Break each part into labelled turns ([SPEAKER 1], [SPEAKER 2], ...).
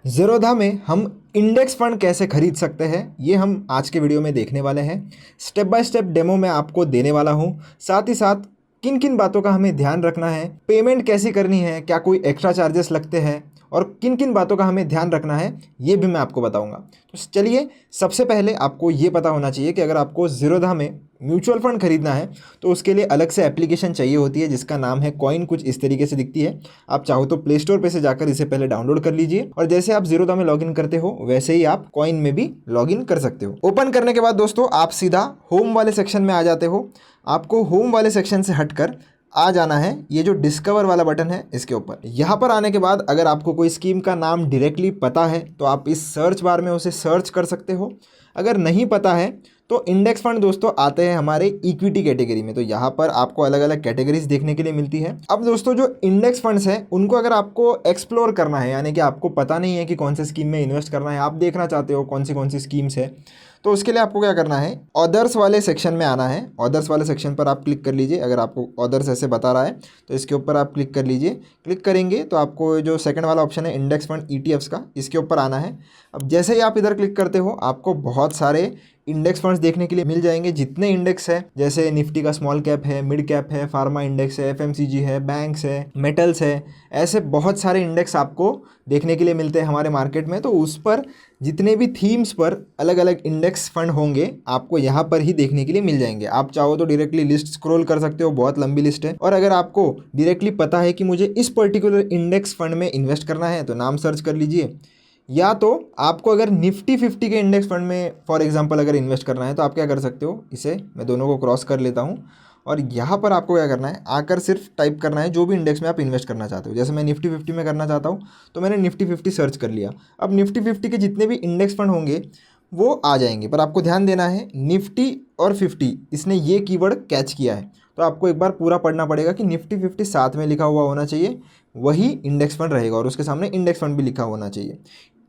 [SPEAKER 1] ज़ीरोधा में हम index fund कैसे खरीद सकते हैं ये हम आज के वीडियो में देखने वाले हैं। स्टेप बाय स्टेप डेमो मैं आपको देने वाला हूँ। साथ ही साथ किन किन बातों का हमें ध्यान रखना है, पेमेंट कैसी करनी है, क्या कोई एक्स्ट्रा चार्जेस लगते हैं और किन किन बातों का हमें ध्यान रखना है ये भी मैं आपको बताऊंगा। तो चलिए, सबसे पहले आपको ये पता होना चाहिए कि अगर आपको ज़ीरोधा में म्यूचुअल फंड खरीदना है तो उसके लिए अलग से एप्लीकेशन चाहिए होती है जिसका नाम है कॉइन। कुछ इस तरीके से दिखती है। आप चाहो तो प्ले स्टोर पे से जाकर इसे पहले डाउनलोड कर लीजिए और जैसे आप ज़ीरोधा में लॉगिन करते हो वैसे ही आप कॉइन में भी लॉगिन कर सकते हो। ओपन करने के बाद दोस्तों आप सीधा होम वाले सेक्शन में आ जाते हो। आपको होम वाले सेक्शन से हटकर आ जाना है ये जो डिस्कवर वाला बटन है इसके ऊपर। यहाँ पर आने के बाद अगर आपको कोई स्कीम का नाम डायरेक्टली पता है तो आप इस सर्च बार में उसे सर्च कर सकते हो। अगर नहीं पता है तो इंडेक्स फंड दोस्तों आते हैं हमारे इक्विटी कैटेगरी में। तो यहाँ पर आपको अलग अलग कैटेगरीज देखने के लिए मिलती है। अब दोस्तों जो इंडेक्स फंड्स हैं उनको अगर आपको एक्सप्लोर करना है, यानी कि आपको पता नहीं है कि कौन से स्कीम में इन्वेस्ट करना है, आप देखना चाहते हो कौन सी स्कीम्स है, तो उसके लिए आपको क्या करना है, अदर्स वाले सेक्शन में आना है। अदर्स वाले सेक्शन पर आप क्लिक कर लीजिए। अगर आपको अदर्स ऐसे बता रहा है तो इसके ऊपर आप क्लिक कर लीजिए। क्लिक करेंगे तो आपको जो सेकंड वाला ऑप्शन है इंडेक्स फंड ETFs का, इसके ऊपर आना है। अब जैसे ही आप इधर क्लिक करते हो आपको बहुत सारे इंडेक्स फंड्स देखने के लिए मिल जाएंगे। जितने इंडेक्स है, जैसे निफ्टी का स्मॉल कैप है, मिड कैप है, फार्मा इंडेक्स है, FMCG है, बैंक्स है, मेटल्स है, ऐसे बहुत सारे इंडेक्स आपको देखने के लिए मिलते हैं हमारे मार्केट में। तो उस पर जितने भी थीम्स पर अलग अलग इंडेक्स फंड होंगे आपको यहाँ पर ही देखने के लिए मिल जाएंगे। आप चाहो तो डायरेक्टली लिस्ट स्क्रॉल कर सकते हो, बहुत लंबी लिस्ट है। और अगर आपको डायरेक्टली पता है कि मुझे इस पर्टिकुलर इंडेक्स फंड में इन्वेस्ट करना है तो नाम सर्च कर लीजिए। या तो आपको अगर निफ्टी 50 के इंडेक्स फंड में फॉर एग्जांपल अगर इन्वेस्ट करना है तो आप क्या कर सकते हो, इसे मैं दोनों को क्रॉस कर लेता हूँ और यहाँ पर आपको क्या करना है, आकर सिर्फ टाइप करना है जो भी इंडेक्स में आप इन्वेस्ट करना चाहते हो। जैसे मैं निफ्टी 50 में करना चाहता हूँ तो मैंने निफ्टी 50 सर्च कर लिया। अब निफ्टी 50 के जितने भी इंडेक्स फंड होंगे वो आ जाएंगे, पर आपको ध्यान देना है निफ्टी और 50 इसने ये कीवर्ड कैच किया है। तो आपको एक बार पूरा पढ़ना पड़ेगा कि निफ्टी 50 साथ में लिखा हुआ होना चाहिए, वही इंडेक्स फंड रहेगा और उसके सामने इंडेक्स फंड भी लिखा होना चाहिए।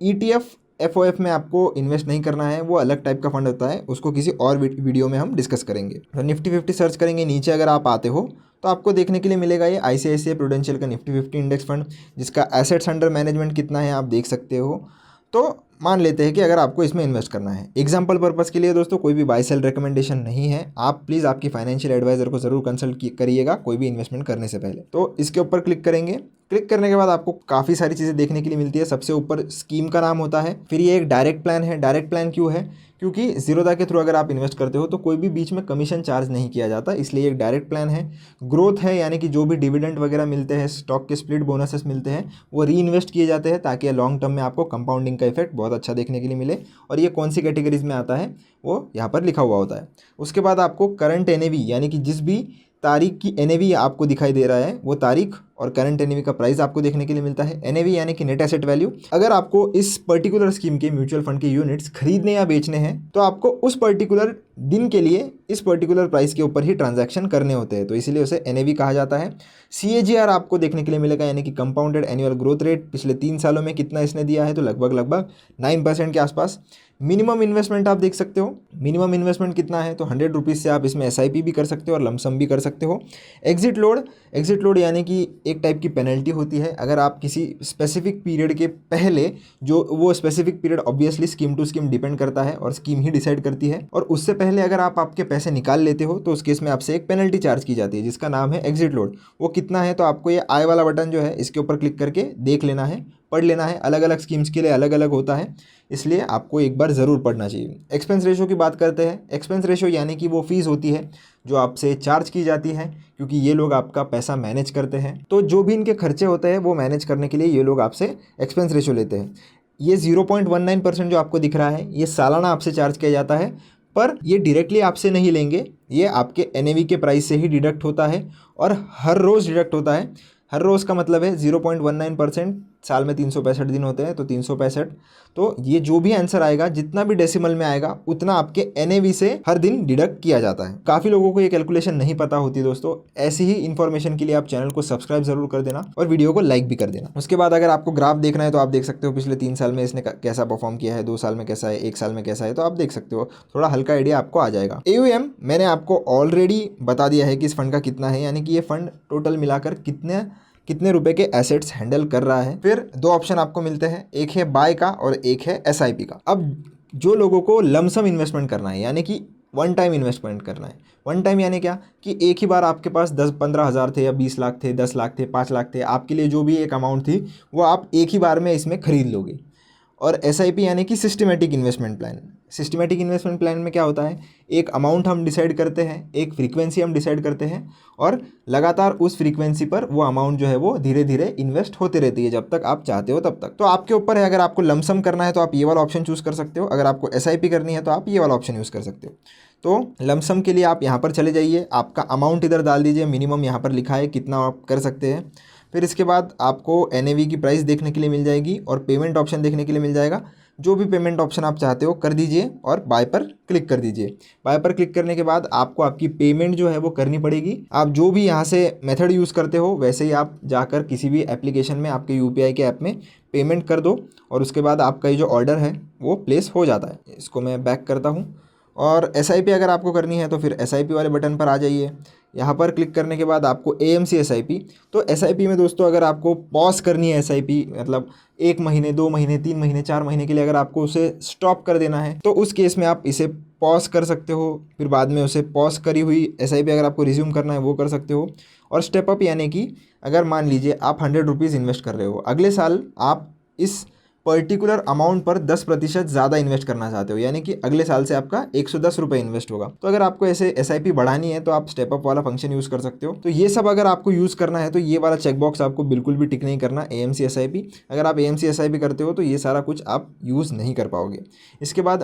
[SPEAKER 1] ETF FOF में आपको इन्वेस्ट नहीं करना है, वो अलग टाइप का फंड होता है, उसको किसी और वीडियो में हम डिस्कस करेंगे। तो निफ्टी 50 सर्च करेंगे, नीचे अगर आप आते हो तो आपको देखने के लिए मिलेगा ये ICICI प्रूडेंशियल का निफ्टी 50 इंडेक्स फंड, जिसका एसेट्स अंडर मैनेजमेंट कितना है आप देख सकते हो। तो मान लेते हैं कि अगर आपको इसमें इन्वेस्ट करना है, एग्जाम्पल पर्पस के लिए दोस्तों कोई भी बाय सेल रिकमेंडेशन नहीं है। आप प्लीज़ आपकी फाइनेंशियल एडवाइजर को ज़रूर कंसल्ट करिएगा कोई भी इन्वेस्टमेंट करने से पहले। तो इसके ऊपर क्लिक करेंगे। क्लिक करने के बाद आपको काफ़ी सारी चीज़ें देखने के लिए मिलती है। सबसे ऊपर स्कीम का नाम होता है, फिर ये एक डायरेक्ट प्लान है। डायरेक्ट प्लान क्यों है, क्योंकि ज़ीरोधा के थ्रू अगर आप इन्वेस्ट करते हो तो कोई भी बीच में कमीशन चार्ज नहीं किया जाता, इसलिए एक डायरेक्ट प्लान है। ग्रोथ है, यानी कि जो भी डिविडेंड वगैरह मिलते हैं, स्टॉक के स्प्लिट बोनसेस मिलते हैं, वो री इन्वेस्ट किए जाते हैं ताकि लॉन्ग टर्म में आपको कंपाउंडिंग का इफेक्ट बहुत अच्छा देखने के लिए मिले। और ये कौन सी कैटेगरीज में आता है वो यहाँ पर लिखा हुआ होता है। उसके बाद आपको करंट NAV, यानी कि जिस भी तारीख की NAV आपको दिखाई दे रहा है वो तारीख और करंट NAV का प्राइस आपको देखने के लिए मिलता है। NAV यानी कि नेट एसेट वैल्यू। अगर आपको इस पर्टिकुलर स्कीम के म्यूचुअल फंड के यूनिट्स खरीदने या बेचने हैं तो आपको उस पर्टिकुलर दिन के लिए इस पर्टिकुलर प्राइस के ऊपर ही ट्रांजैक्शन करने होते हैं, तो इसीलिए उसे NAV कहा जाता है। CAGR आपको देखने के लिए मिलेगा, यानी कि कंपाउंडेड एनुअल ग्रोथ रेट। पिछले 3 सालों में कितना इसने दिया है, तो लगभग 9% के आसपास। मिनिमम इन्वेस्टमेंट आप देख सकते हो, मिनिमम इन्वेस्टमेंट कितना है, तो 100 रुपीज़ से आप इसमें SIP भी कर सकते हो और लमसम भी कर सकते हो। एग्जिट लोड यानी कि एक टाइप की पेनल्टी होती है अगर आप किसी स्पेसिफिक पीरियड के पहले, जो वो specific period obviously scheme to scheme depend करता है और स्कीम ही डिसाइड करती है, और उससे पहले अगर आप आपके पैसे निकाल लेते हो तो उस केस में आपसे एक पेनल्टी चार्ज की जाती है जिसका नाम है एग्जिट लोड। वो कितना है, तो आपको ये आई वाला बटन जो है इसके ऊपर क्लिक करके देख लेना है, पढ़ लेना है। अलग अलग स्कीम्स के लिए अलग अलग होता है, इसलिए आपको एक बार ज़रूर पढ़ना चाहिए। एक्सपेंस रेशो की बात करते हैं। एक्सपेंस रेशो यानी कि वो फीस होती है जो आपसे चार्ज की जाती है, क्योंकि ये लोग आपका पैसा मैनेज करते हैं। तो जो भी इनके खर्चे होते हैं वो मैनेज करने के लिए ये लोग आपसे एक्सपेंस रेशो लेते हैं। ये 0.19% जो आपको दिख रहा है ये सालाना आपसे चार्ज किया जाता है, पर ये डायरेक्टली आपसे नहीं लेंगे, ये आपके NAV के प्राइस से ही डिडक्ट होता है और हर रोज़ डिडक्ट होता है। हर रोज़ का मतलब है 0.19%, साल में 365 दिन होते हैं तो 365। तो ये जो भी आंसर आएगा, जितना भी डेसिमल में आएगा उतना आपके NAV से हर दिन डिडक्ट किया जाता है। काफ़ी लोगों को ये कैलकुलेशन नहीं पता होती दोस्तों। ऐसी ही इन्फॉर्मेशन के लिए आप चैनल को सब्सक्राइब जरूर कर देना और वीडियो को लाइक भी कर देना। उसके बाद अगर आपको ग्राफ देखना है तो आप देख सकते हो पिछले 3 साल में इसने कैसा परफॉर्म किया है, 2 साल में कैसा है, 1 साल में कैसा है, तो आप देख सकते हो, थोड़ा हल्का आइडिया आपको आ जाएगा। AUM मैंने आपको ऑलरेडी बता दिया है कि इस फंड का कितना है, यानी कि ये फंड टोटल मिलाकर कितने रुपए के एसेट्स हैंडल कर रहा है। फिर दो ऑप्शन आपको मिलते हैं, एक है बाय का और एक है SIP का। अब जो लोगों को लमसम इन्वेस्टमेंट करना है, यानी कि वन टाइम इन्वेस्टमेंट करना है, वन टाइम यानी क्या कि एक ही बार आपके पास 10-15 हज़ार थे या 20 लाख थे, 10 लाख थे, 5 लाख थे, आपके लिए जो भी एक अमाउंट थी वो आप एक ही बार में इसमें खरीद लोगे। और SIP यानी कि systematic investment plan. Systematic investment plan में क्या होता है, एक अमाउंट हम डिसाइड करते हैं, एक फ्रीक्वेंसी हम डिसाइड करते हैं और लगातार उस फ्रीक्वेंसी पर वो अमाउंट जो है वो धीरे धीरे इन्वेस्ट होते रहती है जब तक आप चाहते हो तब तक। तो आपके ऊपर है, अगर आपको लमसम करना है तो आप ये वाला ऑप्शन चूज़ कर सकते हो, अगर आपको SIP करनी है तो आप ये वाला ऑप्शन यूज़ कर सकते हो। तो लमसम के लिए आप यहाँ पर चले जाइए, आपका अमाउंट इधर डाल दीजिए, मिनिमम यहाँ पर लिखा है कितना आप कर सकते हैं। फिर इसके बाद आपको NAV की प्राइस देखने के लिए मिल जाएगी और पेमेंट ऑप्शन देखने के लिए मिल जाएगा। जो भी पेमेंट ऑप्शन आप चाहते हो कर दीजिए और बाय पर क्लिक कर दीजिए। बाय पर क्लिक करने के बाद आपको आपकी पेमेंट जो है वो करनी पड़ेगी। आप जो भी यहाँ से मेथड यूज़ करते हो वैसे ही आप जाकर किसी भी एप्लीकेशन में आपके UPI के ऐप में पेमेंट कर दो और उसके बाद आपका ये जो ऑर्डर है वो प्लेस हो जाता है। इसको मैं बैक करता हूँ। और SIP अगर आपको करनी है तो फिर SIP वाले बटन पर आ जाइए। यहाँ पर क्लिक करने के बाद आपको AMC SIP, तो SIP में दोस्तों अगर आपको पॉज करनी है SIP, मतलब 1 महीने 2 महीने 3 महीने 4 महीने के लिए अगर आपको उसे स्टॉप कर देना है तो उस केस में आप इसे पॉज कर सकते हो। फिर बाद में उसे पॉज करी हुई SIP अगर आपको रिज्यूम करना है वो कर सकते हो। और स्टेप अप यानी कि अगर मान लीजिए आप 100 रुपीज़ इन्वेस्ट कर रहे हो, अगले साल आप इस पर्टिकुलर अमाउंट पर 10% ज़्यादा इन्वेस्ट करना चाहते हो, यानी कि अगले साल से आपका 110 रुपये इन्वेस्ट होगा। तो अगर आपको ऐसे SIP बढ़ानी है तो आप स्टेप अप वाला फंक्शन यूज़ कर सकते हो। तो ये सब अगर आपको यूज़ करना है तो ये वाला चेकबॉक्स आपको बिल्कुल भी टिक नहीं करना, AMC SIP। अगर आप AMC SIP करते हो तो ये सारा कुछ आप यूज़ नहीं कर पाओगे। इसके बाद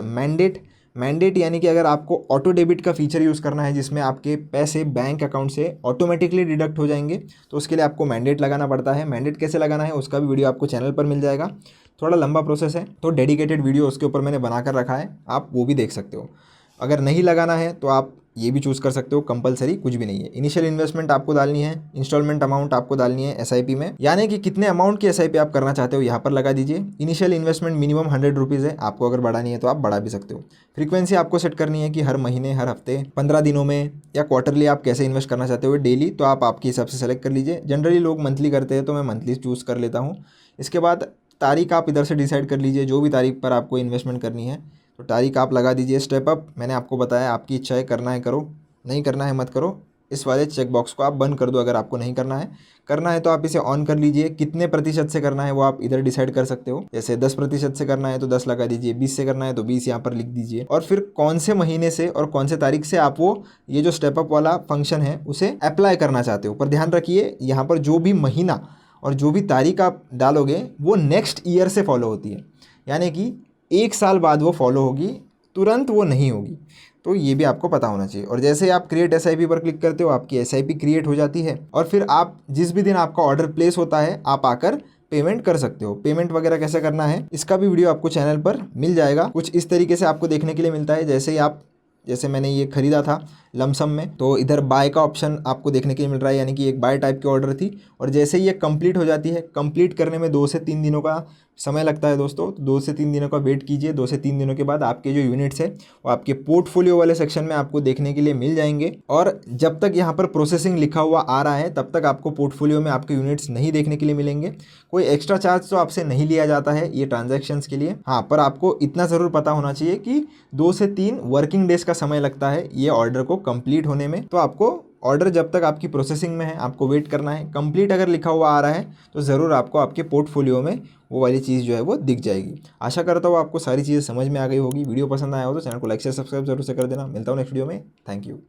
[SPEAKER 1] मैंडेट यानी कि अगर आपको ऑटो डेबिट का फीचर यूज़ करना है जिसमें आपके पैसे बैंक अकाउंट से ऑटोमेटिकली डिडक्ट हो जाएंगे, तो उसके लिए आपको मैंडेट लगाना पड़ता है। मैंडेट कैसे लगाना है उसका भी वीडियो आपको चैनल पर मिल जाएगा। थोड़ा लंबा प्रोसेस है तो डेडिकेटेड वीडियो उसके ऊपर मैंने बना कर रखा है, आप वो भी देख सकते हो। अगर नहीं लगाना है तो आप ये भी चूज़ कर सकते हो, कंपलसरी कुछ भी नहीं है। इनिशियल इन्वेस्टमेंट आपको डालनी है, इंस्टॉलमेंट अमाउंट आपको डालनी है SIP में, यानी कि कितने अमाउंट की SIP आप करना चाहते हो यहाँ पर लगा दीजिए। इनिशियल इन्वेस्टमेंट मिनिमम 100 रुपीज़ है, आपको अगर बढ़ानी है तो आप बढ़ा भी सकते हो। फ्रीक्वेंसी आपको सेट करनी है कि हर महीने, हर हफ्ते, 15 दिनों में या क्वार्टरली आप कैसे इन्वेस्ट करना चाहते हो, डेली, तो आप आपके हिसाब से सेलेक्ट कर लीजिए। जनरली लोग मंथली करते हैं तो मैं मंथली चूज़ कर लेता हूँ। इसके बाद तारीख आप इधर से डिसाइड कर लीजिए, जो भी तारीख पर आपको इन्वेस्टमेंट करनी है तो तारीख आप लगा दीजिए। स्टेप अप मैंने आपको बताया, आपकी इच्छा है, करना है करो, नहीं करना है मत करो। इस वाले चेक बॉक्स को आप बंद कर दो अगर आपको नहीं करना है। करना है तो आप इसे ऑन कर लीजिए। कितने प्रतिशत से करना है वो आप इधर डिसाइड कर सकते हो, जैसे 10% से करना है तो 10 लगा दीजिए, 20 से करना है तो 20 यहाँ पर लिख दीजिए। और फिर कौन से महीने से और कौन से तारीख से आप वो ये जो स्टेप अप वाला फंक्शन है उसे अप्लाई करना चाहते हो। पर ध्यान रखिए यहाँ पर जो भी महीना और जो भी तारीख आप डालोगे वो नेक्स्ट ईयर से फॉलो होती है, यानी कि 1 साल बाद वो फॉलो होगी, तुरंत वो नहीं होगी। तो ये भी आपको पता होना चाहिए। और जैसे आप क्रिएट SIP पर क्लिक करते हो आपकी SIP क्रिएट हो जाती है और फिर आप जिस भी दिन आपका ऑर्डर प्लेस होता है आप आकर पेमेंट कर सकते हो। पेमेंट वगैरह कैसे करना है इसका भी वीडियो आपको चैनल पर मिल जाएगा। कुछ इस तरीके से आपको देखने के लिए मिलता है। जैसे मैंने ये खरीदा था लमसम में तो इधर बाय का ऑप्शन आपको देखने के लिए मिल रहा है, यानी कि एक बाय टाइप की ऑर्डर थी। और जैसे ही ये कंप्लीट हो जाती है, कंप्लीट करने में 2 से 3 दिनों का समय लगता है दोस्तों, तो 2 से 3 दिनों का वेट कीजिए। 2 से 3 दिनों के बाद आपके जो यूनिट्स है वो आपके पोर्टफोलियो वाले सेक्शन में आपको देखने के लिए मिल जाएंगे। और जब तक यहाँ पर प्रोसेसिंग लिखा हुआ आ रहा है तब तक आपको पोर्टफोलियो में आपके यूनिट्स नहीं देखने के लिए मिलेंगे। कोई एक्स्ट्रा चार्ज तो आपसे नहीं लिया जाता है ये ट्रांजैक्शंस के लिए। हाँ, पर आपको इतना ज़रूर पता होना चाहिए कि 2 से 3 वर्किंग डेज का समय लगता है ये ऑर्डर को कंप्लीट होने में। तो आपको ऑर्डर जब तक आपकी प्रोसेसिंग में है आपको वेट करना है। कंप्लीट अगर लिखा हुआ आ रहा है तो ज़रूर आपको आपके पोर्टफोलियो में वो वाली चीज़ जो है वो दिख जाएगी। आशा करता हूँ आपको सारी चीज़ें समझ में आ गई होगी। वीडियो पसंद आया हो तो चैनल को लाइक शेयर सब्सक्राइब जरूर से कर देना। मिलता हूँ नेक्स्ट वीडियो में। Thank you.